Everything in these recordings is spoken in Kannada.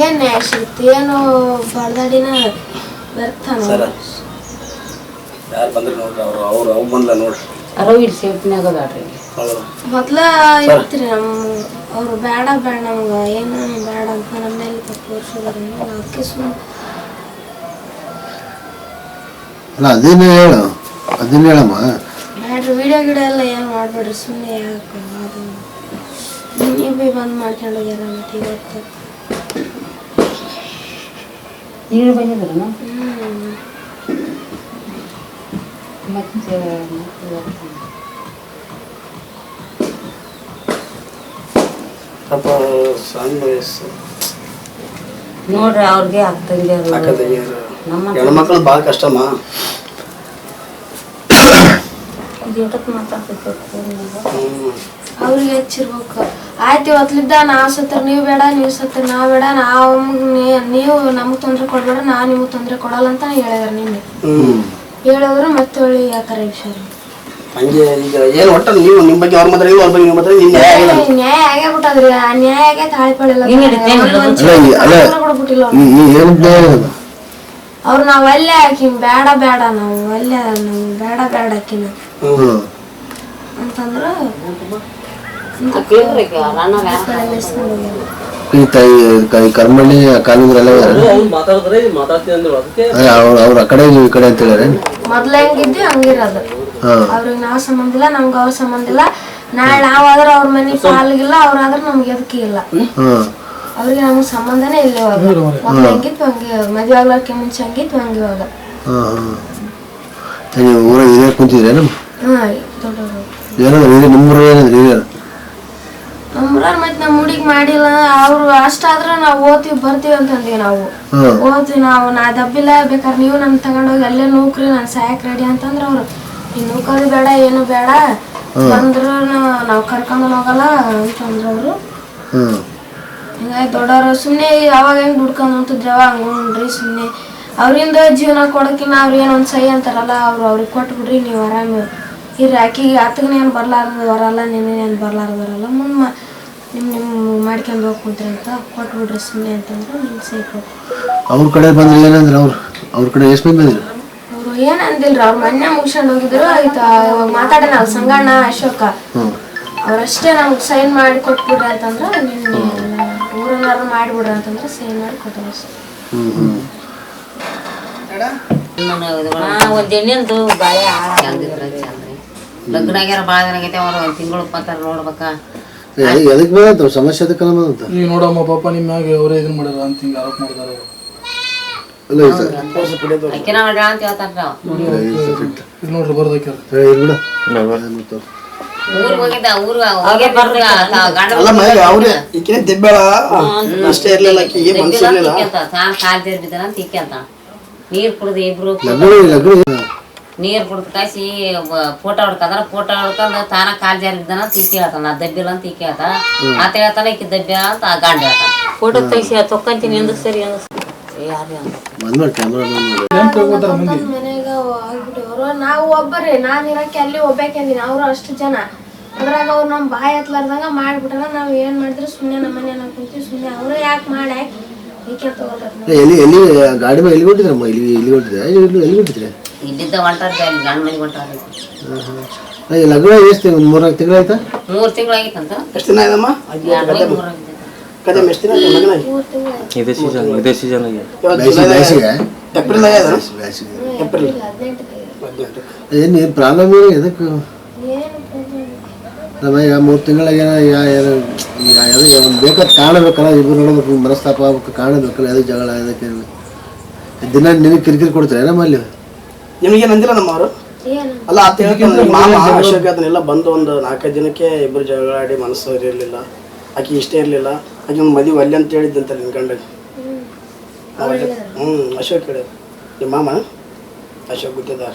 ಏನ್ ನ್ಯಾಯ ಸಿಗುತ್ತೆ? ಏನೋ ಬಡ್ದಾಡಿನ ಬರ್ತಾನ. ಯಾರು ಬಂದ್ರೆ ನೋಡ್ರಿ ಅವ್ರು ಬಂದ್ಲ ನೋಡ್ರಿ. ಮೊದ್ಲ ಇರ್ತೀರಿ ಅವ್ರು ಬೇಡ ನಮ್ಗೆ ಏನು ಬೇಡ ಅಂತ ನಮ್ಮಲ್ಲಿ ತೋರಿಸೋದ್ರಿ. ಅದಕ್ಕೆ ಸುಮ್ಮನೆ ಅದನ್ನ ಹೇಳಮ್ಮ. ಬ್ಯಾಡ್ರಿ, ವಿಡಿಯೋ ಗಿಡ ಎಲ್ಲ ಏನು ಮಾಡ್ಬೇಡ್ರಿ. ಸುಮ್ಮನೆ ಯಾಕೆ ಅದು ನೀವು ಭೀ ಬಂದ್ ಮಾಡ್ಕೊಂಡು ಹೋಗ್ಯಾರ. ಮತ್ತೆ ಇವತ್ತು ನೀನು ಬಂದಿದ್ರನ? ಪಾಪ ಸಣ್ಣ ವಯಸ್ಸು ನೋಡ್ರಿ, ಅವ್ರಿಗೆ ಆಗ್ತಂಗೆ ಹೆಣ್ಮಕ್ಳು ಭಾಳ ಕಷ್ಟಮ್ಮ. ಅವ್ರಿಗೆ ಹೆಚ್ಚಿರ್ಬೇಕು. ಆಯ್ತು, ಇವತ್ಲಿದ್ದ ನಾವು ಸತ್ರ ನೀವು ಬೇಡ, ನೀವು ಸತ್ರ ನಾವು ಬೇಡ, ನೀವು ನಮಗೆ ತೊಂದರೆ ಕೊಡ್ಬೇಡ, ನಾವು ನಿಮಗೆ ತೊಂದರೆ ಕೊಡಲ್ಲ ಅಂತ ಹೇಳಿದಾರೆ. ನಿನ್ನೆ ಹೇಳಿದ್ರು ಮತ್ತೆ ಒಳ್ಳೆ ಯಾಕಾರ ವಿಷಯ ಹಂಗೆ. ಈಗ ಏನು ಒಟ್ಟ ನೀವು ನಿಮ್ಮ ಬಗ್ಗೆ ಅವ್ರ ಮಾತ್ರ ಅವ್ರ ಬಗ್ಗೆ ನ್ಯಾಯ ಆಗೇಬಿಟ್ಟದ್ರಿ. ಆ ನ್ಯಾಯ ಆಗೈತೆ ಹಾಳ್ಪಡಿಲ್ಲ ಅವ್ರು ನಾವ್ ಅಲ್ಲೇ ಹಾಕಿ ಬೇಡ ನಾವು ಅಲ್ಲೇ ಬೇಡ ಹಾಕಿನ ಅಂತಂದ್ರ ಕರ್ಮಣ್ಣಿ ಕಾಲಿದ್ರೆಲ್ಲ ಅವ್ರ ಆ ಕಡೆ ಈ ಕಡೆ ಅಂತ ಹೇಳಿದ್ರೆ ಮೊದ್ಲ ಹೆಂಗಿದ್ವಿ ಹಂಗಿರೋದು. ಅವ್ರಿಗೆ ನಾವ್ ಸಂಬಂಧ ಇಲ್ಲ, ನಮ್ಗ ಅವ್ರ ಸಂಬಂಧ ಇಲ್ಲ. ನಾಳೆ ನಾವಾದ್ರ ಅವ್ರ ಮನೆ ಪಾಲ್ಗಿಲ್ಲ, ಅವ್ರಾದ್ರ ನಮ್ಗೆ ಎದಕ್ಕೆ ಇಲ್ಲ. ಅವ್ರಿಗೆ ನಮ್ಗೆ ಸಂಬಂಧನೇ ಇಲ್ಲ. ಇವಾಗ ಮೊದ್ಲು ಹೆಂಗಿತ್ತು ಹಂಗೆ, ಮದ್ವೆ ಆಗ್ಲಕ್ಕೆ ಮುಂಚೆ ಹಂಗಿತ್ತು ಹಂಗೆ ಇವಾಗ. ಊರಾಗ ಕುಂತಿದ್ರೇನು? ನಮ್ಮೂರಾರ ಮತ್ತೆ ನಮ್ಮ ಹುಡುಗಿ ಮಾಡಿಲ್ಲ. ಅವ್ರು ಅಷ್ಟಾದ್ರ ನಾವು ಓದ್ತೀವಿ ಬರ್ತೀವಿ ಅಂತಂದೀವಿ. ನಾವು ಓದ್ತೀವಿ, ನಾ ದಬ್ಬಿಲ್ಲ, ಬೇಕಾದ್ರೆ ನೀವು ನನ್ ತಗೊಂಡೋಗಿ ಅಲ್ಲೇ ನೌಕ್ರಿ, ನಾನು ಸಾಯಕ್ ರೆಡಿ ಅಂತಂದ್ರ ಅವ್ರು ನೀನ್ ನೌಕರಿ ಬೇಡ ಏನು ಬೇಡ, ಬಂದ್ರು ನಾವ್ ಕರ್ಕೊಂಡ್ ಹೋಗಲ್ಲ ಅಂತಂದ್ರ ಅವ್ರು. ಹಿಂಗಾಗಿ ದೊಡ್ಡವ್ರು ಸುಮ್ನೆ ಅವಾಗ ಹೆಂಗ್ ದುಡ್ಕೊಂಡ್ ಅಂತಿದ್ರವ ಹಂಗ್ರಿ. ಸುಮ್ನೆ ಅವ್ರಿಂದ ಜೀವನ ಕೊಡಕಿನ ಅವ್ರು ಏನೊಂದ್ ಸಹಿ ಅಂತಾರಲ್ಲ, ಅವ್ರಿಗೆ ಕೊಟ್ಬಿಡ್ರಿ, ನೀವು ಆರಾಮ ಇರ್ರಿ. ಆಕಿಗೆ ಆತಗನ ಏನ್ ಬರ್ಲಾರ್ದು ಬರಲ್ಲ, ನಿನ್ನೇನು ಬರ್ಲಾರ್ದರಲ್ಲ, ಮುಂದ್ ನಿಮ್ ಮಾಡ್ಕೊಂಡ್ ಹೋಗ್ಕೊಂತ್ರಿ ಅಂತ ಕೊಟ್ಬಿಡ್ರಿ ಸುಮ್ಮನೆ ಅಂತಂದ್ರು. ನಿಮ್ಗೆ ಸಹಿ ಕೊಟ್ಟು ಅವ್ರ ಕಡೆ ಬಂದ್ರೆ ಏನಂದ್ರೆ ಅವ್ರ ಕಡೆ ಎಷ್ಟು ಮಂದಿ ಬಂದಿದ್ರು? ಅವ್ರು ಏನ್ ಅಂದಿಲ್ರಿ. ಅವ್ರ ಮೊನ್ನೆ ಮುಗಿಸ್ಕೊಂಡು ಹೋಗಿದ್ರು. ಆಯ್ತಾ ಇವಾಗ ಮಾತಾಡೋಣ ಅವ್ರ ಸಂಗಣ್ಣ ಅಶೋಕ ಅವ್ರಷ್ಟೇ ನಮ್ಗೆ ಸೈನ್ ಮಾಡಿ ಕೊಟ್ಬಿಡ್ರಿ ಅಂತಂದ್ರ, ನಿನ್ನೆ ಊರನ್ನಾರು ಮಾಡಿಬಿಡ್ರಿ ಅಂತಂದ್ರೆ ಸೈನ್ ಮಾಡಿ ಕೊಟ್ಟರು ಅಷ್ಟೇ. ಒಂದ್ ಎಣ್ಣೆಂದು ಬಾಳೆ ಚಂದ್ರಿ ಲಗ್ನ ಆಗ್ಯಾರ ಭಾಳ ದಿನ ಆಗೈತೆ. ಅವ್ರು ಒಂದ್ ತಿಂಗಳು ಉಪ್ಪಂತಾರ ನೋಡ್ಬೇಕ. ಎದಕ್ ಬಂತ ಸಮಸ್ಯೆ ಅದಕ್ಕೆ ನೀವು ನೋಡಮ್ಮ ಪಾಪ ನಿಮ್ಮ ಮ್ಯಾಗ ಅವರೇ ಇದನ್ನ ಮಾಡ್ಯಾರ ಅಂತ ಹಿಂಗೆ ಆರೋಪ ಮಾಡಿದಾರ. ಅಕ್ಕಿನ ಮಾಡ್ಯಾಳ ಅಂತ ಹೇಳ್ತಾರ. ಇದು ನೋಡ್ರಿ ಬರ್ದಾಕ್ಯಾರ. ಊರ್ಗ್ ಹೋಗಿದ್ದ, ಹೋಗಿ ಬರ್ರಿ ಅವ್ರೆ ಈಕಿನ ದೆಬ್ಬಾಳ ಅಷ್ಟೇ ಇರ್ಲಿಲ್ಲ. ಕಾಲ್ ತಿರ್ಬಿದ್ದಾನ ಅಂತ ಈಕೆ ಅಂತ ನೀರ್ ಕುಡ್ದು ಇಬ್ರು ನೀರ್ ಕುಡ್ದು ಕಾಯಿಸಿ ಫೋಟೋ ಹೊಡ್ಕಂದ್ರ ಫೋಟೋ ಹೊಡ್ಕೊಂಡ್ ತಾನ ಕಾಲ್ ಜಾರಿ ಬಿದ್ದಾನ ಅಂತ ಈಕೆ ಹೇಳ್ತಾನ. ನಾ ದಬ್ಬಿಲ್ಲ ಅಂತ ಈಕೆ ಹೇಳ್ತಾನ. ಆತ ಹೇಳ್ತಾನ ಈಕೆ ದಬ್ಬ ಅಂತ ಆ ಗಂಡ ಹೇಳ್ತಾನ. ಫೋಟೋ ತೆಗಿಸಿ ತೊಕ್ಕಂತೀನಿ ಎಂದು ಸರಿ ಮನೆಗ ಆಗ್ಬಿಟ್ಟವ್ರು. ನಾವು ಒಬ್ಬರೇ, ನಾನ್ ಇರಕ್ಕೆ ಅಲ್ಲಿ ಒಬ್ಬಾಕಂದಿನಿ. ಅವ್ರು ಅಷ್ಟು ಜನ ಅದ್ರಾಗ ಅವ್ರು ನಮ್ ಬಾಯಿ ಹತ್ಲಾರ್ದಂಗ ಮಾಡ್ಬಿಟ್ಟಾರ. ನಾವ್ ಏನ್ ಮಾಡಿದ್ರು ಸುಮ್ನೆ ನಮ್ಮ ಮನೆ ಕುಂತೀವಿ. ಸುಮ್ನೆ ಅವ್ರು ಯಾಕೆ ಮಾಡಿ ಈಕೆ ತಗೊಳ್ರಿ. ಎಲ್ಲಿ ಗಾಡಿ ಮೇಲೆ ಎಲ್ಲಿ ಹೊಂಟಿದ್ರಮ್ಮ? ಇಲ್ಲಿ ಹೊಂಟಿದ್ರೆ ಎಲ್ಲಿ ಹೊಂಟಿದ್ರೆ? ಇಲ್ಲಿದ್ದ ಹೊಂಟಾರ್ರಿ, ಅಲ್ಲಿ ಗಂಡ ಮನೆಗೆ ಹೊಂಟಾರ್ರಿ. ಲಗ್ನ ಎಷ್ಟು ಒಂದು 3-4 ತಿಂಗಳು ಆಯ್ತಾ? 3 ತಿಂಗಳು ಆಗಿತ್ತಂತ. ಎಷ್ಟು ದಿನ ಆಯ್ತಮ್ಮ? ಕದೆ ಎಷ್ಟು ದಿನ ಆಯ್ತು ಮಗನ? ಇದೇ ಸೀಸನ್ ಆಗಿ ಏಪ್ರಿಲ್ ಏನು ಪ್ರಾಬ್ಲಮ್ ಏನು ಎದಕ್ಕೆ? ನಮ್ಮ ಈಗ 3 ತಿಂಗಳಾಗ ಒಂದು ಬೇಕಾದ ಕಾಣಬೇಕಲ್ಲ, ಇಬ್ಬರು ನೋಡ್ಬೇಕು, ಮನಸ್ತಾಪ ಆಗ್ಬೇಕು, ಕಾಣಬೇಕಲ್ಲ. ಅದಕ್ಕೆ ಜಗಳ ಅದಕ್ಕೆ ದಿನ ನಿನಗೆ ಕಿರಿಕಿರಿ ಕೊಡ್ತಾರೆ ನಮ್ಮಲ್ಲಿ. ನಿಮಗೇನು ಅಂದಿಲ್ಲ ನಮ್ಮವರು? ಅಲ್ಲ ಅಂತ ಹೇಳ್ತಾರೆ ಮಾಮ ಅಶೋಕ್ ಅದನ್ನೆಲ್ಲ ಬಂದು ಒಂದು 4-5 ದಿನಕ್ಕೆ ಇಬ್ಬರು ಜಗಳ ಆಡಿ ಮನಸ್ಸು ಇರಲಿಲ್ಲ. ಆಕೆ ಇಷ್ಟೇ ಇರಲಿಲ್ಲ. ಆಕೆ ಒಂದು ಮದುವೆ ಅಲ್ಲಿ ಅಂತ ಹೇಳಿದ್ದಂತ ನಿನ್ನ ಗಂಡಗೆ. ಅಶೋಕ್ ಹೇಳಿದ್ರು ನಿಮ್ಮ ಮಾಮ ಅಶೋಕ್ ಗುತ್ತಿದಾರ.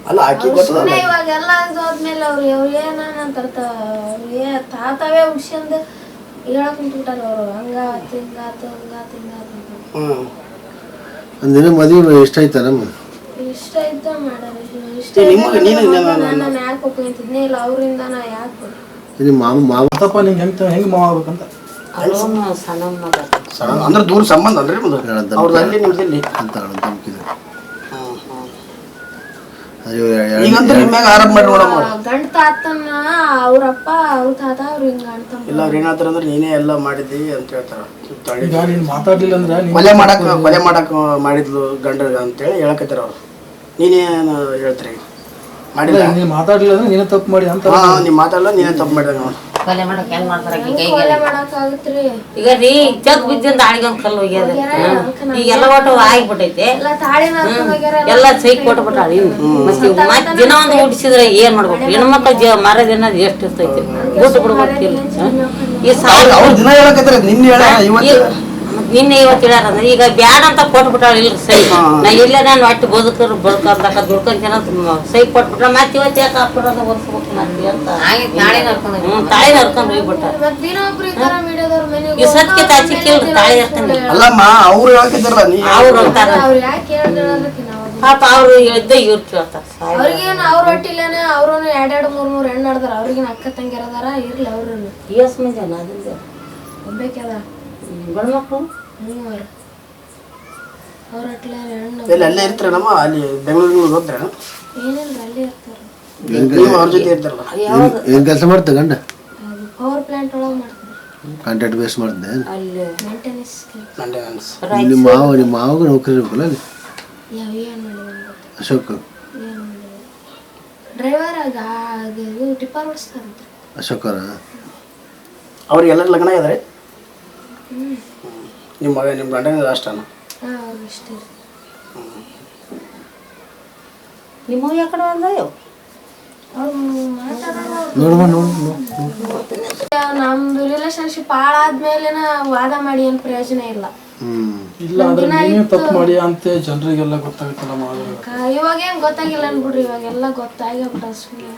ಅಲ್ಲ ಆಕಿ ಗೊತ್ತದ ಇವಾಗೆಲ್ಲ ಹೋದ್ಮೇಲೆ ಅವ್ರು ಏನಂತಾರ ತಾತವೇ ಹುಡ್ಸ್ಯಂದು ಹೇಳಕ್ ಕುಂತ್ಬಿಟ್ಟಾರ ಅವ್ರು. ಹಂಗಾತ ಹಿಂಗಾತ ಹಂಗಾತ ಹಿಂಗಾತ. ಒಂದಿನ ಮದುವೆ ಇಷ್ಟ ಆಯ್ತಾ ನಮ್ಮ? ಇಷ್ಟ ಆಯ್ತಾ ಮಾಡ್ಯಾರ. ಇಷ್ಟ ನಾನು ಯಾಕೆ ಒಪ್ಕೊಂತಿದ್ನೇ ಇಲ್ಲ. ಅವ್ರಿಂದ ನಾ ಯಾಕೆ ನಿಮ್ಮ ಮಾವ ನಿಂಗೆ ಹೆಂಗೆ ಮಾವ ಆಗ್ಬೇಕಂತ ಸಣ್ಣ ಅಂದ್ರೆ ದೂರ ಸಂಬಂಧ ಅಲ್ರಿ ನಿಮ್ದು ಅವ್ರದ್ದು ಅಲ್ಲಿ ನಿಮ್ದು ಇಲ್ಲಿ ಅಂತ ತಮ್ಕಿದ್ರು ಈಗಂತೂ ನಿಮ್ಮ ಮ್ಯಾಗ ಆರೋಪ ಮಾಡಿ ನೋಡಮ್ಮ ಗಂಡ ತಾತನ ಅವ್ರಪ್ಪ ಅವ್ರ ತಾತ ಅವ್ರು ಹಿಂಗ ಅಣ್ತಮ್ಮ ಇಲ್ಲ ಅವ್ರು ಏನಾಗ್ತಾರ ಅಂದ್ರೆ ನೀನೇ ಎಲ್ಲ ಮಾಡಿದ್ದಿ ಅಂತ ಹೇಳ್ತಾರ ಈಗ ನೀನ್ ಮಾತಾಡ್ಲಿಲ್ಲ ಅಂದ್ರೆ ಕೊಲೆ ಮಾಡಕ್ ಮಾಡಿದ್ಲು ಗಂಡ ಅಂತೇಳಿ ಹೇಳಕತ್ತಾರ ಅವ್ರು ನೀನೇನು ಹೇಳ್ತೀರಿ ಮಾಡಿಲ್ಲ ನೀನ್ ಮಾತಾಡ್ಲಿಲ್ಲ ಅಂದ್ರೆ ನೀನೇ ತಪ್ಪು ಮಾಡಿ ಅಂತ ನೀವ್ ಮಾತಾಡಲ್ಲ ನೀನೇ ತಪ್ಪು ಮಾಡಿದಾಗ ನೋಡಿ ಕೊಲೆ ಮಾಡಕ್ ಹೆಂಗ್ ಮಾಡ್ತಾರ ಕೊಲೆ ಮಾಡಕ್ ಆಗತ್ರಿ ಈಗ ರೀ ಜಗ್ ಬಿದ್ದಿಂದ ಆಳಿಗೊಂದ್ ಕಲ್ಲು ಹೋಗ್ಯದ ಈಗೆಲ್ಲ ಒಟ್ಟು ಆಗಿಬಿಟ್ಟೈತೆ ಎಲ್ಲ ತಾಳಿ ನಡ್ಕೊಂಡ್ ಹೋಗ್ಯಾರ ಎಲ್ಲ ಸೈಕ್ ಕೊಟ್ಬಿಟ್ಟಾಳಿ ಮತ್ ದಿನ ಒಂದು ಹುಟ್ಟಿಸಿದ್ರೆ ಏನ್ ಮಾಡ್ಬೇಕು ಹೆಣ್ಮಕ್ಳ ಮರದ ಅನ್ನೋದು ಎಷ್ಟು ಇರ್ತೈತಿ ಬಿಟ್ಟು ಬಿಡ್ಬೇಕಿಲ್ಲ ಈ ಅವ್ರು ದಿನ ಹೇಳಕತ್ತಾರ ನಿನ್ನೆ ಹೇಳ ನಿನ್ನೆ ಇವತ್ತು ಹೇಳ್ಯಾರ ಈಗ ಬ್ಯಾಡ ಅಂತ ಕೊಟ್ಬಿಟ್ಟಾಳ ಇಲ್ರಿ ಸೈ ನಾ ಇಲ್ಲೇ ನಾನು ಒಟ್ಟು ಬದುಕರು ಬದುಕಂತಕ ದುಡ್ಕೊಂತೇನ ಸೈ ಕೊಟ್ಬಿಟ್ರ ಮತ್ತೆ ಇವತ್ತು ಯಾಕೆ ಹಾಕ್ಬಿಡೋದು ಒರ್ಸ್ಬೇಕು ಮತ್ತೆ ಅಂತ ತಾಳಿ ನರ್ಕೊಂಡು ಹೋಗ್ಬಿಟ್ಟಾರ ಮತ್ ದಿನ ಒಬ್ರು ಇದ್ದಾರ ಮೀಡಿಯಾದವ್ರ ಮನೆಗೆ ಈ ಸತ್ಕೆ ತಾಚಿಕ್ಕಿಲ್ರಿ ತಾಳಿ ನರ್ಕೊಂಡು ಅಲ್ಲಮ್ಮ ಅವ್ರು ಹೇಳಕತ್ತಾರಲ್ಲ ನೀ ಅವ್ರು ಅಂತಾರ ಅವ್ರು ಯಾಕೆ ಹೇಳ್ದಕ್ಕೆ ನಾವು ಪಾಪ ಅವ್ರು ಹೇಳ್ದ ಇವ್ರು ಕೇಳ್ತಾರ ಅವ್ರಿಗೇನು ಅವ್ರ ಒಟ್ಟಿಲೇನೆ ಅವ್ರೂ ಎರಡೆರಡು ಮೂರ್ ಹೆಣ್ಣು ನಡ್ದಾರ ಅವ್ರಿಗೇನು ಅಕ್ಕ ತಂಗಿರದಾರ ಇರ್ಲಿ ಅವ್ರು ಎಸ್ ಮಂದಿ ಅದ ಒಬ್ಬೇಕದ ಗಂಡು ಮಕ್ಕಳು ಮೂವರು ಅವ್ರ ಒಟ್ಟಿಲೆ ಹೆಣ್ಣು ಎಲ್ಲಿ ಅಲ್ಲೇ ಇರ್ತಾರಮ್ಮ ಅಲ್ಲಿ ಬೆಂಗಳೂರಿಗೆ ಹೋಗ್ತಾರ ಏನಿಲ್ಲ ಅಲ್ಲೇ ಇರ್ತಾರ ನೀವು ಅವ್ರ ಜೊತೆ ಇರ್ತಾರಲ್ಲ ಏನ್ ಕೆಲಸ ಮಾಡ್ತ ಗಂಡ ಅದು ಪವರ್ ಪ್ಲಾಂಟ್ ಒಳಗೆ ಮಾಡ್ತಾರೆ ಕಾಂಟ್ರಾಕ್ಟ್ ಬೇಸ್ ಮಾಡ್ದೆ ಅಲ್ಲಿ ಮೇಂಟೆನೆನ್ಸ್ ನಿಮ್ಮ ಮಾವಾಗ ನೌಕರಿ ಇರ್ಬೇಕಲ್ಲ ಅಲ್ಲಿ ಯಾವ ಏನು ಮಾಡಿದ್ರು ಅಶೋಕ್ ಏನು ಮಾಡಿದ್ರು ಡ್ರೈವರ್ ಅದು ಟಿಪ್ಪರ್ ಓಡಿಸ್ತಾರಂತೆ ಅಶೋಕರ ಅವ್ರಿಗೆ ಎಲ್ಲರೂ ಲಗ್ನ ಆಗಿದಾರೆ ನಿಮ್ಮ ಮಗ ನಿಮ್ಮ ಗಂಡನ ಅಷ್ಟನ ಅವ್ರು ಇಷ್ಟ ನಿಮ್ಮ ಯಾಕಡೆ ಬಂದವು ಅವ್ರು ಮಾತಾಡೋದು ನೋಡುವ ನಮ್ದು ರಿಲೇಶನ್ಶಿಪ್ ಹಾಳಾದ್ಮೇಲೆನ ವಾದ ಮಾಡಿ ಏನು ಪ್ರಯೋಜನ ಇಲ್ಲ ಇಲ್ಲ ಅಂದ್ರೆ ನೀನೇ ತಪ್ಪು ಮಾಡಿ ಅಂತ ಜನರಿಗೆಲ್ಲ ಗೊತ್ತಾಗುತ್ತಲ್ಲ ಇವಾಗ ಏನ್ ಗೊತ್ತಾಗಿಲ್ಲ ಅನ್ಬಿಡ್ರಿ ಇವಾಗೆಲ್ಲ ಗೊತ್ತಾಗ್ಬಿಟ್ಟ ಸುಮ್ಮನೆ